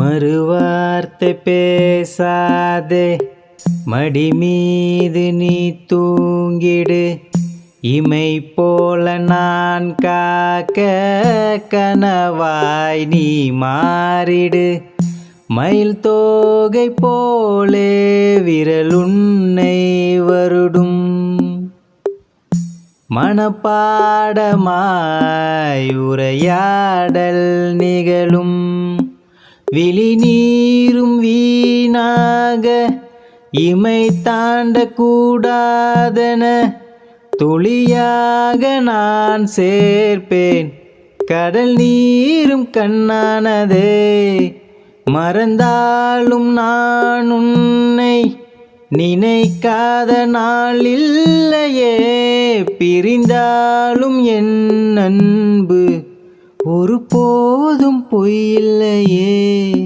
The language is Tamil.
மறுவார்த்தை பேசாதே, மடி மீது நீ தூங்கிடு. இமை போல நான் காக்க கனவாய் நீ மாறிடு. மயில் தோகை போலே விரலுன்னை வருடும். மனப்பாடமாய் உரையாடல் நிகழும். விழி நீரும் வீணாக இமை தாண்டக்கூடாதென துளியாக நான் சேர்ப்பேன். கடல் நீரும் கண்ணானதே, மறந்தாலும் நான் உன்னை நினைக்காத நாள் இல்லையே. பிரிந்தாலும் என் அன்பு ஒருபோதும் பொய்யில்லையே.